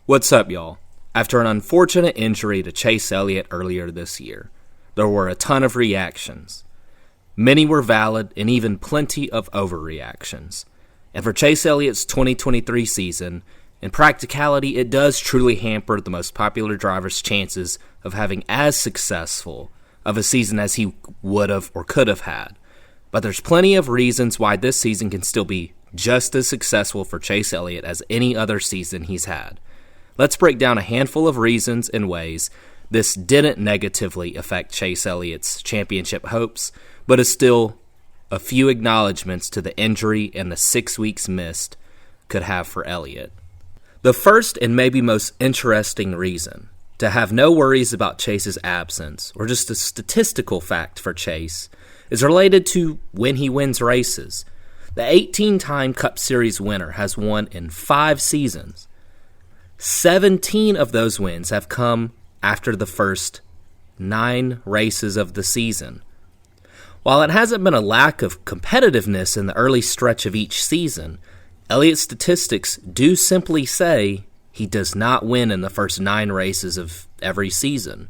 What's up, y'all? After an unfortunate injury to Chase Elliott earlier this year, there were a ton of reactions. Many were valid and even plenty of overreactions. And for Chase Elliott's 2023 season, in practicality, it does truly hamper the most popular driver's chances of having as successful of a season as he would have or could have had. But there's plenty of reasons why this season can still be just as successful for Chase Elliott as any other season he's had. Let's break down a handful of reasons and ways this didn't negatively affect Chase Elliott's championship hopes, but is still a few acknowledgments to the injury and the 6 weeks missed could have for Elliott. The first and maybe most interesting reason to have no worries about Chase's absence, or just a statistical fact for Chase, is related to when he wins races. The 18-time Cup Series winner has won in 5 seasons. 17 of those wins have come after the first 9 races of the season. While it hasn't been a lack of competitiveness in the early stretch of each season, Elliott's statistics do simply say he does not win in the first 9 races of every season.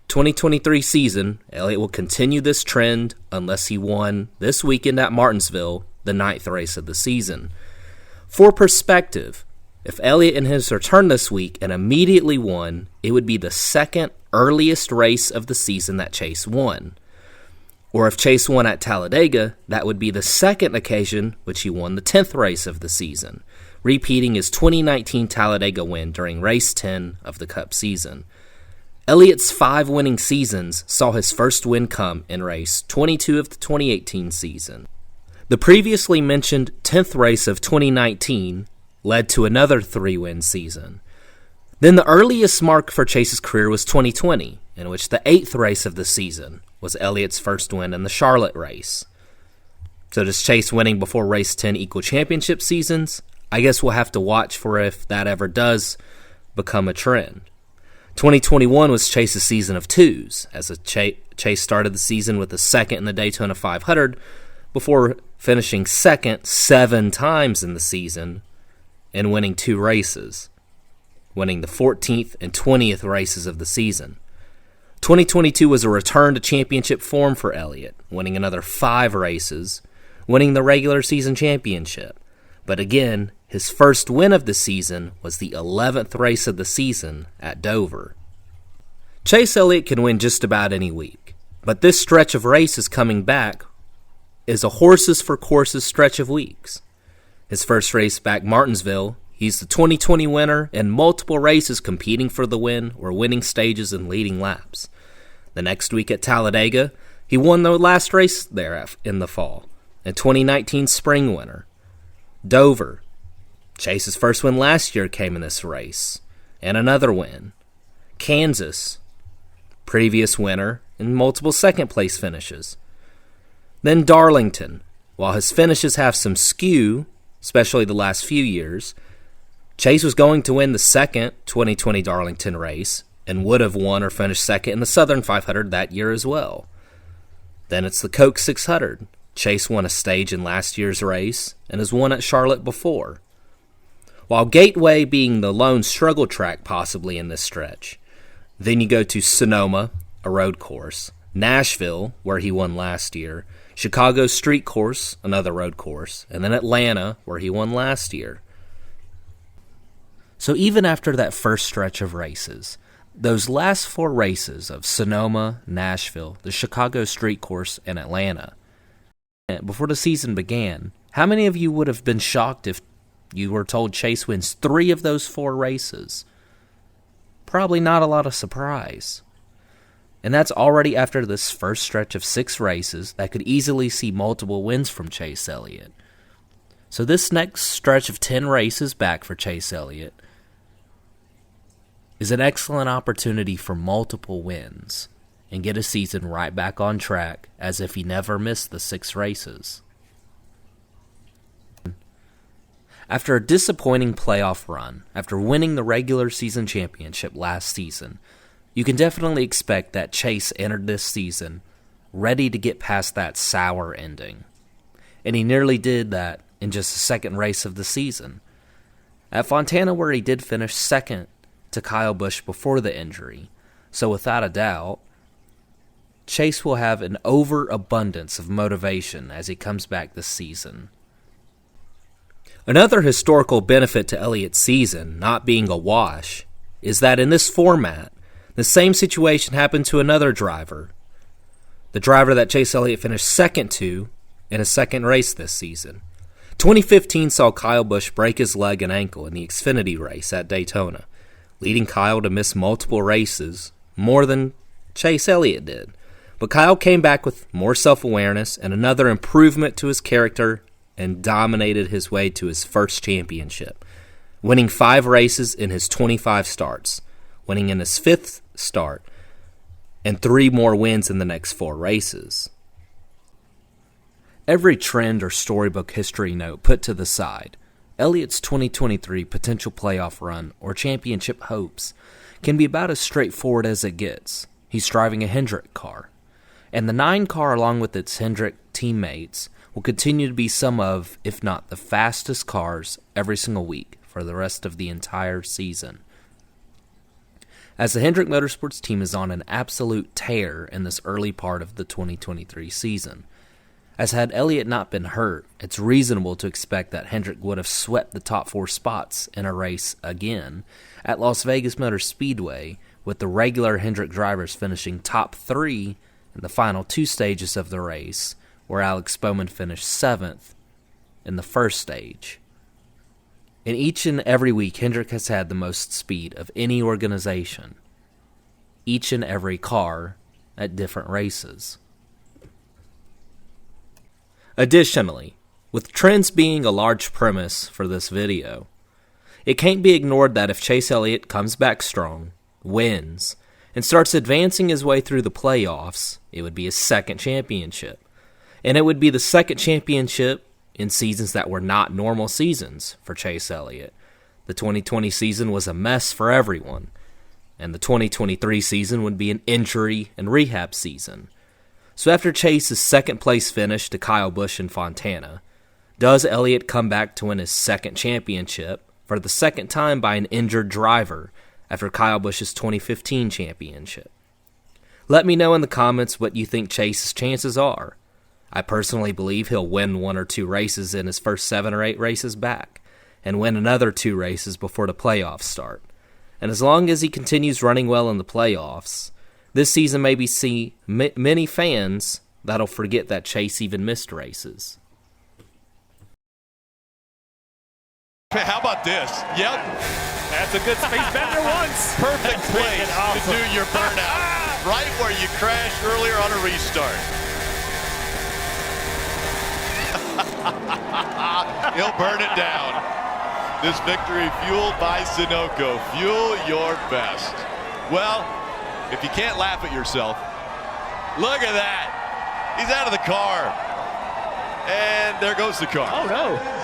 2023 season, Elliott will continue this trend unless he won this weekend at Martinsville, the 9th race of the season. For perspective, if Elliott in his return this week and immediately won, it would be the second earliest race of the season that Chase won. Or if Chase won at Talladega, that would be the second occasion which he won the 10th race of the season, repeating his 2019 Talladega win during race 10 of the Cup season. Elliott's 5 winning seasons saw his first win come in race 22 of the 2018 season. The previously mentioned 10th race of 2019 led to another 3-win season. Then the earliest mark for Chase's career was 2020, in which the 8th race of the season was Elliott's first win in the Charlotte race. So does Chase winning before race 10 equal championship seasons? I guess we'll have to watch for if that ever does become a trend. 2021 was Chase's season of 2s, as Chase started the season with a second in the Daytona 500 before finishing second 7 times in the season and winning 2 races, winning the 14th and 20th races of the season. 2022 was a return to championship form for Elliott, winning another 5 races, winning the regular season championship. But again, his first win of the season was the 11th race of the season at Dover. Chase Elliott can win just about any week, but this stretch of races coming back is a horses for courses stretch of weeks. His first race back, Martinsville, he's the 2020 winner in multiple races competing for the win or winning stages and leading laps. The next week at Talladega, he won the last race there in the fall, a 2019 spring winner. Dover, Chase's first win last year came in this race, and another win. Kansas, previous winner and multiple second-place finishes. Then Darlington, while his finishes have some skew, especially the last few years, Chase was going to win the second 2020 Darlington race and would have won or finished second in the Southern 500 that year as well. Then it's the Coke 600. Chase won a stage in last year's race and has won at Charlotte before. While Gateway being the lone struggle track possibly in this stretch, then you go to Sonoma, a road course, Nashville, where he won last year, Chicago Street Course, another road course, and then Atlanta, where he won last year. So even after that first stretch of races, those last 4 races of Sonoma, Nashville, the Chicago Street Course, and Atlanta, before the season began, how many of you would have been shocked if you were told Chase wins 3 of those 4 races? Probably not a lot of surprise. And that's already after this first stretch of 6 races that could easily see multiple wins from Chase Elliott. So this next stretch of 10 races back for Chase Elliott is an excellent opportunity for multiple wins and get a season right back on track as if he never missed the 6 races. After a disappointing playoff run, after winning the regular season championship last season, you can definitely expect that Chase entered this season ready to get past that sour ending. And he nearly did that in just the second race of the season. At Fontana, where he did finish second to Kyle Busch before the injury, so without a doubt, Chase will have an overabundance of motivation as he comes back this season. Another historical benefit to Elliott's season not being a wash is that in this format, the same situation happened to another driver, the driver that Chase Elliott finished second to in a second race this season. 2015 saw Kyle Busch break his leg and ankle in the Xfinity race at Daytona, leading Kyle to miss multiple races, more than Chase Elliott did. But Kyle came back with more self-awareness and another improvement to his character and dominated his way to his first championship, winning 5 races in his 25 starts, winning in his 5th start, and 3 more wins in the next 4 races. Every trend or storybook history note put to the side, Elliott's 2023 potential playoff run or championship hopes can be about as straightforward as it gets. He's driving a Hendrick car, and the 9 car along with its Hendrick teammates will continue to be some of, if not the fastest cars every single week for the rest of the entire season. As the Hendrick Motorsports team is on an absolute tear in this early part of the 2023 season. As had Elliott not been hurt, it's reasonable to expect that Hendrick would have swept the top 4 spots in a race again at Las Vegas Motor Speedway, with the regular Hendrick drivers finishing top 3 in the final 2 stages of the race, where Alex Bowman finished 7th in the first stage. In each and every week, Hendrick has had the most speed of any organization, each and every car at different races. Additionally, with trends being a large premise for this video, it can't be ignored that if Chase Elliott comes back strong, wins, and starts advancing his way through the playoffs, it would be his second championship. And it would be the second championship in seasons that were not normal seasons for Chase Elliott. The 2020 season was a mess for everyone, and the 2023 season would be an injury and rehab season. So after Chase's second-place finish to Kyle Busch in Fontana, does Elliott come back to win his second championship for the second time by an injured driver after Kyle Busch's 2015 championship? Let me know in the comments what you think Chase's chances are. I personally believe he'll win 1 or 2 races in his first 7 or 8 races back, and win another 2 races before the playoffs start. And as long as he continues running well in the playoffs, this season maybe see many fans that'll forget that Chase even missed races. How about this? Yep. That's a good space bender once. Perfect place to do your burnout. Right where you crashed earlier on a restart. He'll burn it down. This victory fueled by Sunoco. Fuel your best. Well, if you can't laugh at yourself, look at that. He's out of the car. And there goes the car. Oh, no.